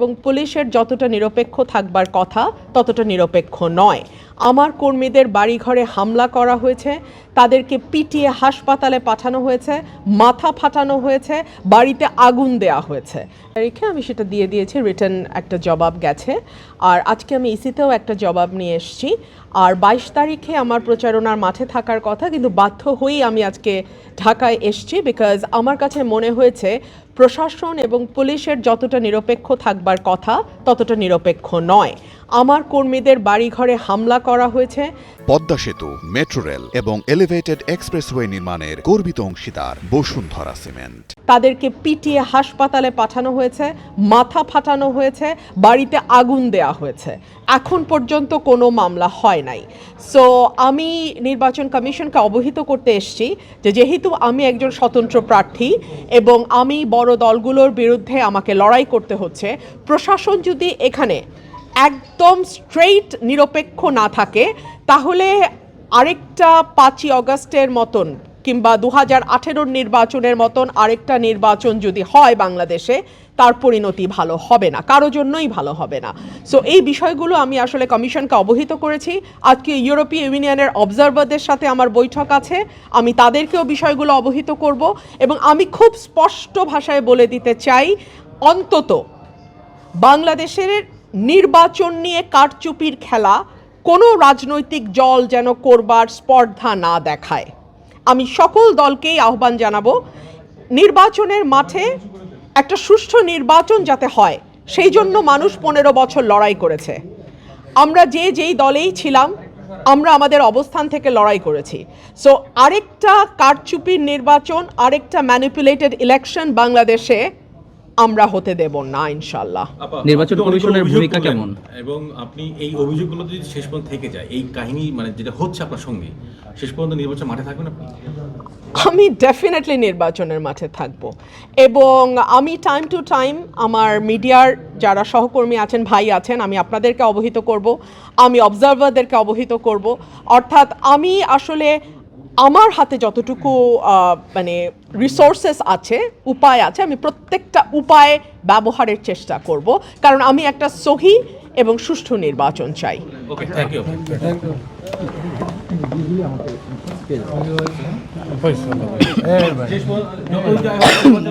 এবং পুলিশের যতটা নিরপেক্ষ থাকবার কথা ততটা নিরপেক্ষ নয়। আমার কর্মীদের বাড়িঘরে হামলা করা হয়েছে, তাদেরকে পিটিয়ে হাসপাতালে পাঠানো হয়েছে, মাথা ফাটানো হয়েছে, বাড়িতে আগুন দেয়া হয়েছে। তারিখে আমি সেটা দিয়ে দিয়েছি, রিটার্ন একটা জবাব গেছে। আর আজকে আমি ইসিতেও একটা জবাব নিয়ে এসেছি। আর 22 তারিখে আমার প্রচারণার মাঠে থাকার কথা, কিন্তু বাধ্য হয়েই আমি আজকে ঢাকায় এসেছি, বিকজ আমার কাছে মনে হয়েছে প্রশাসন এবং পুলিশের যতটা নিরপেক্ষ থাকবার কথা ততটা নিরপেক্ষ নয়। আমার কর্মীদের বাড়িঘরে হামলা করা হয়েছে। পদ্মা সেতু, মেট্রো রেল এবং এলিভেটেড এক্সপ্রেসওয়ে নির্মাণের গর্বিত অংশীদার বসুন্ধরা সিমেন্ট। তাদেরকে পিটিয়ে হাসপাতালে পাঠানো হয়েছে, মাথা ফাটানো হয়েছে, বাড়িতে আগুন দেয়া হয়েছে। এখন পর্যন্ত কোনো মামলা হয় নাই। সো আমি নির্বাচন কমিশনকে অবহিত করতে এসেছি যে যেহেতু আমি একজন স্বতন্ত্র প্রার্থী এবং আমি বড় দলগুলোর বিরুদ্ধে আমাকে লড়াই করতে হচ্ছে, প্রশাসন যদি এখানে একদম স্ট্রেইট নিরপেক্ষ না থাকে, তাহলে আরেকটা 5ই অগাস্টের মতন কিংবা 2018 নির্বাচনের মতন আরেকটা নির্বাচন যদি হয় বাংলাদেশে, তার পরিণতি ভালো হবে না, কারো জন্যই ভালো হবে না। সো এই বিষয়গুলো আমি আসলে কমিশনকে অবহিত করেছি। আজকে ইউরোপীয় ইউনিয়নের অবজারভারদের সাথে আমার বৈঠক আছে, আমি তাদেরকেও বিষয়গুলো অবহিত করব এবং আমি খুব স্পষ্ট ভাষায় বলে দিতে চাই, অন্তত বাংলাদেশের নির্বাচন নিয়ে কারচুপির খেলা কোনো রাজনৈতিক দল যেন করবার স্পর্ধা না দেখায়। আমি সকল দলকেই আহ্বান জানাবো, নির্বাচনের মাঠে একটা সুষ্ঠু নির্বাচন যাতে হয়, সেই জন্য মানুষ 15 বছর লড়াই করেছে। আমরা যেই দলেই ছিলাম, আমরা আমাদের অবস্থান থেকে লড়াই করেছি। সো আরেকটা কারচুপির নির্বাচন, আরেকটা ম্যানিপুলেটেড ইলেকশন বাংলাদেশে আমরা হতে দেব না ইনশাআল্লাহ। নির্বাচন কমিশনের ভূমিকা কেমন? এবং আপনি এই অভিযোগগুলো যদি শেষ পর্যন্ত থেকে যায়, এই কাহিনী মানে যেটা হচ্ছে আপনার সঙ্গে, শেষ পর্যন্ত নির্বাচন মাঠে থাকবেন আপনি? আমি ডেফিনেটলি নির্বাচনের মাঠে থাকব এবং আমি টাইম টু টাইম আমার মিডিয়ার যারা সহকর্মী আছেন, ভাই আছেন, আমি আপনাদেরকে অবহিত করব, আমি অবজারভারদেরকে অবহিত করব। অর্থাৎ আমি আসলে আমার হাতে যতটুকু মানে রিসোর্সেস আছে, উপায় আছে, আমি প্রত্যেকটা উপায় ব্যবহারের চেষ্টা করব, কারণ আমি একটা সহি এবং সুষ্ঠু নির্বাচন চাই। ওকে, থ্যাংক ইউ। শেষ পর্যন্ত